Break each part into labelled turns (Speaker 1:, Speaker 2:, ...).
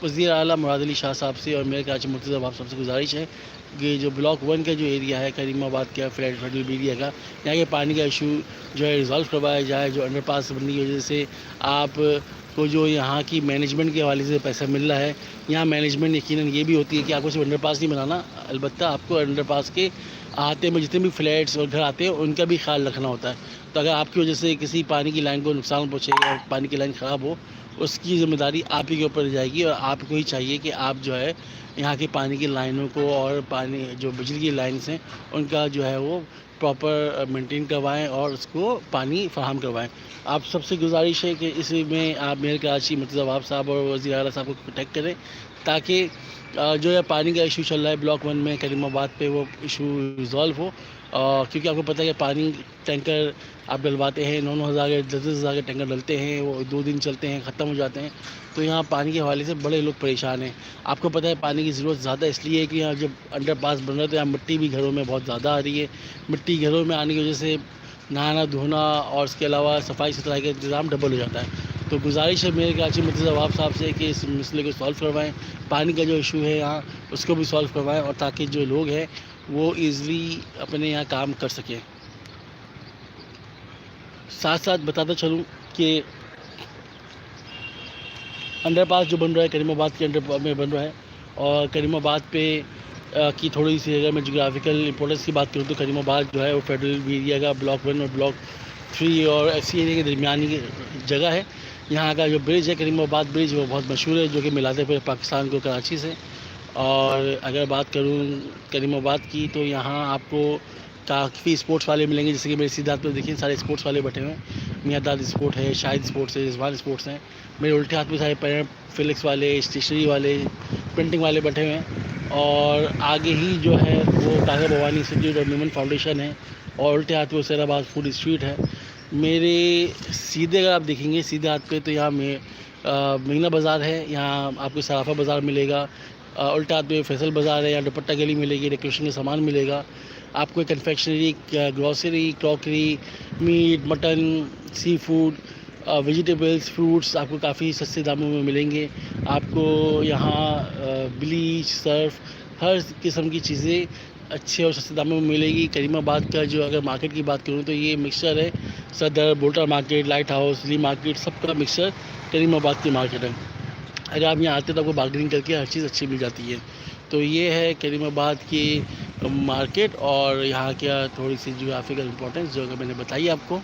Speaker 1: وزیر اعلیٰ مراد علی شاہ صاحب سے اور میئر کراچی مرتضیٰ باب صاحب سے گزارش ہے کہ جو بلاک 1 کا جو ایریا ہے کریم آباد کا فیڈرل ایریا کا، یہاں کے پانی کا ایشو جو ہے ریزالو کروایا جائے. جو انڈر پاس بننے کی وجہ سے آپ کو جو یہاں کی مینجمنٹ کے حوالے سے پیسہ مل رہا ہے، یہاں مینجمنٹ یقیناً یہ بھی ہوتی ہے کہ آپ کو صرف انڈر پاس نہیں بنانا، البتہ آپ کو انڈر پاس کے آتے میں جتنے بھی فلیٹس اور گھر آتے ہیں ان کا بھی خیال رکھنا ہوتا ہے. تو اگر آپ کی وجہ سے کسی پانی کی لائن کو نقصان پہنچے یا پانی کی لائن خراب ہو، اس کی ذمہ داری آپ ہی کے اوپر جائے گی، اور آپ کو ہی چاہیے کہ آپ جو ہے یہاں کی پانی کی لائنوں کو اور پانی جو بجلی کی لائنس ہیں ان کا جو ہے وہ پراپر مینٹین کروائیں اور اس کو پانی فراہم کروائیں. آپ سب سے گزارش ہے کہ اس میں آپ میئر کراچی مرتضیٰ باب صاحب اور وزیر اعلیٰ صاحب کو کنٹیکٹ کریں تاکہ جو ہے پانی کا ایشو چل رہا ہے بلاک 1 میں کریم آباد پہ وہ ایشو ریزالو ہو. کیونکہ آپ کو پتہ ہے کہ پانی ٹینکر آپ ڈلواتے ہیں 9-9 ہزار کے 10-10 ہزار کے ٹینکر ڈلتے ہیں، وہ 2 دن چلتے ہیں ختم ہو جاتے ہیں. تو یہاں پانی کے حوالے سے بڑے لوگ پریشان ہیں. آپ کو پتہ ہے پانی کی ضرورت زیادہ اس لیے ہے کہ یہاں جب انڈر پاس بن رہا ہے تو یہاں مٹی بھی گھروں میں بہت زیادہ آ رہی ہے. مٹی گھروں میں آنے کی وجہ سے نہانا دھونا اور اس کے علاوہ صفائی ستھرائی کا انتظام ڈبل ہو جاتا ہے. تو گزارش ہے میرے کراچی مرتضیٰ باب صاحب سے کہ اس مسئلے کو سالو کروائیں، پانی کا جو ایشو ہے یہاں اس کو بھی سالو کروائیں، اور تاکہ جو لوگ ہیں وہ ایزلی اپنے یہاں کام کر سکیں. ساتھ ساتھ بتاتا چلوں کہ انڈر پاس جو بن رہا ہے کریم آباد کے انڈر میں بن رہا ہے، اور کریم آباد پہ کی تھوڑی سی اگر میں جغرافیکل امپورٹنس کی بات کروں تو کریم آباد جو ہے وہ فیڈرل ایریا کا بلاک 1 اور بلاک 3 اور ایف سی ایریا کے درمیانی جگہ ہے. یہاں کا جو برج ہے کریم آباد برج وہ بہت مشہور ہے، جو کہ ملاتے پورے پاکستان کو کراچی سے. اور اگر بات کروں کریم آباد کی تو یہاں آپ کو کافی اسپورٹس والے ملیں گے، جیسے کہ میرے سیدھے ہاتھ میں دیکھیں سارے اسپورٹس والے بیٹھے ہوئے ہیں. میاں داد اسپورٹ ہے، شاہد اسپورٹس ہے، رضوان اسپورٹس ہیں. میرے الٹے ہاتھ میں سارے فلکس والے، اسٹیشنری والے، پرنٹنگ والے بیٹھے ہوئے ہیں. اور آگے ہی جو ہے وہ طاہرہ بھوانی انسٹیٹیوٹ اور میمن فاؤنڈیشن ہے، اور الٹے ہاتھ میں حسین آباد فوڈ اسٹریٹ ہے. میرے سیدھے اگر آپ دیکھیں گے سیدھے ہاتھ پہ تو یہاں میں مینا بازار ہے، یہاں آپ کو صرافہ بازار ملے گا. الٹا ہاتھ میں فیصل بازار ہے، یہاں دوپٹہ گلی ملے گی، ڈیکوریشن کا سامان ملے گا. آپ کو confectionery, grocery, crockery, meat, mutton, سی فوڈ، ویجیٹیبلس، فروٹس آپ کو کافی سستے داموں میں ملیں گے. آپ کو یہاں بلیچ، سرف، ہر قسم کی چیزیں اچھے اور سستے داموں میں ملے گی. کریم آباد کا جو اگر مارکیٹ کی بات کروں تو یہ مکسچر ہے، صدر، بولٹا مارکیٹ، لائٹ ہاؤس، لی مارکیٹ، سب کا مکسچر کریم آباد کی مارکیٹ ہے. اگر آپ یہاں آتے تو آپ کو بارگننگ کر کے ہر چیز اچھی مل جاتی ہے. تو یہ ہے کریم آباد کی مارکیٹ اور یہاں کیا تھوڑی سی جغرافیکل امپورٹنس جو کہ میں نے بتائی آپ کو.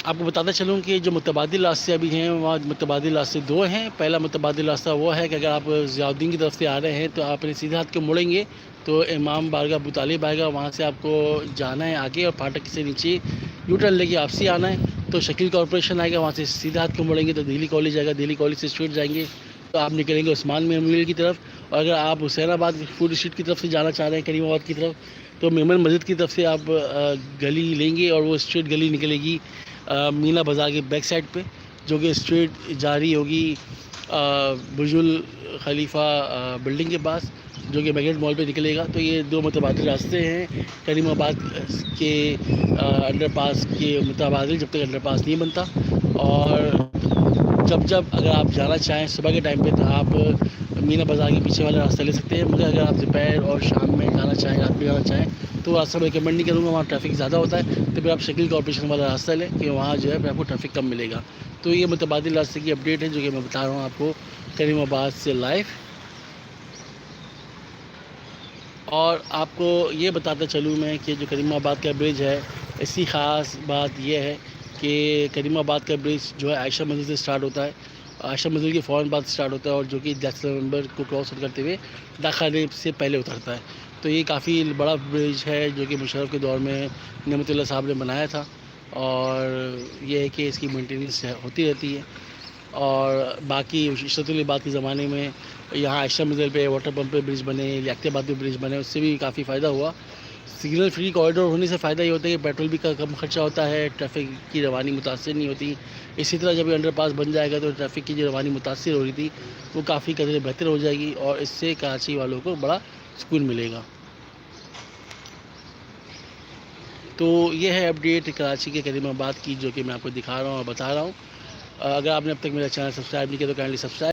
Speaker 1: آپ کو بتاتا چلوں کہ جو متبادل راستے ابھی ہیں وہاں متبادل راستے 2 ہیں. پہلا متبادل راستہ وہ ہے کہ اگر آپ ضیاء الدین کی طرف سے آ رہے ہیں تو آپ اپنے سیدھے ہاتھ کو مڑیں گے تو امام بارگاہ ابو طالب آئے گا، وہاں سے آپ کو جانا ہے آگے، اور پھاٹک سے نیچے یو ٹرن لے کے واپسی آنا ہے. تو شکیل کارپوریشن آئے گا، وہاں سے سیدھے ہاتھ کو مڑیں گے تو دہلی کالج آئے گا، دہلی کالج سے اسٹریٹ جائیں گے تو آپ نکلیں گے عثمان میموریل کی طرف. اور اگر آپ حسین آباد فوڈ اسٹریٹ کی طرف سے جانا چاہ رہے ہیں کریم آباد کی طرف تو میمن مسجد کی طرف سے آپ گلی لیں گے، اور وہ اسٹریٹ گلی نکلے گی مینا بازار کے بیک سائڈ پہ، جو کہ اسٹریٹ جاری ہوگی برج الخلیفہ بلڈنگ کے پاس، جو کہ میگنیٹ مال پہ نکلے گا. تو یہ 2 متبادل راستے ہیں کریم آباد کے انڈر پاس کے متبادل، جب تک انڈر پاس نہیں بنتا. اور جب اگر آپ جانا چاہیں صبح کے ٹائم پہ تو آپ مینا بازار کے پیچھے والا راستہ لے سکتے ہیں، مگر اگر آپ دوپہر اور شام میں جانا چاہیں، رات میں جانا چاہیں تو راستہ میں ریکمنڈ نہیں کروں گا، وہاں ٹریفک زیادہ ہوتا ہے. تو پھر آپ شکیل کارپوریشن والا راستہ لیں کہ وہاں جو ہے پھر آپ کو ٹریفک کم ملے گا. تو یہ متبادل راستے کی اپڈیٹ ہے جو کہ میں بتا رہا ہوں آپ کو کریم آباد سے لائیو. اور آپ کو یہ بتاتا چلوں میں کہ جو کریم آباد کا برج ہے، اس کی خاص بات یہ ہے کہ کریم آباد کا برج جو ہے عائشہ منزل سے اسٹارٹ ہوتا ہے، عائشہ منزل کے فوراً بعد اسٹارٹ ہوتا ہے، اور جو کہ 10 نومبر کو کراس کرتے ہوئے ڈاکخانے سے پہلے اترتا ہے. تو یہ کافی بڑا برج ہے جو کہ مشرف کے دور میں نعمت اللہ صاحب نے بنایا تھا، اور یہ ہے کہ اس کی مینٹیننس ہوتی رہتی ہے. اور باقی عشرت العباد کے زمانے میں یہاں عائشہ منزل پہ واٹر پمپ پہ برج بنے، لیاقت آباد پہ برج بنے، اس سے بھی کافی فائدہ ہوا. سگنل فری کوریڈور ہونے سے فائدہ یہ ہوتا ہے کہ پیٹرول بھی کا کم خرچہ ہوتا ہے، ٹریفک کی روانی متاثر نہیں ہوتی. اسی طرح جب یہ انڈر پاس بن جائے گا تو ٹریفک کی جو روانی متاثر ہو رہی تھی وہ کافی قدرے بہتر ہو جائے گی، اور اس سے کراچی والوں کو بڑا سکون ملے گا. تو یہ ہے اپڈیٹ کراچی کے کریم آباد کی جو کہ میں آپ کو دکھا رہا ہوں اور بتا رہا ہوں. اگر آپ نے اب تک میرا چینل سبسکرائب نہیں کیا تو کائنڈلی سبسکرائب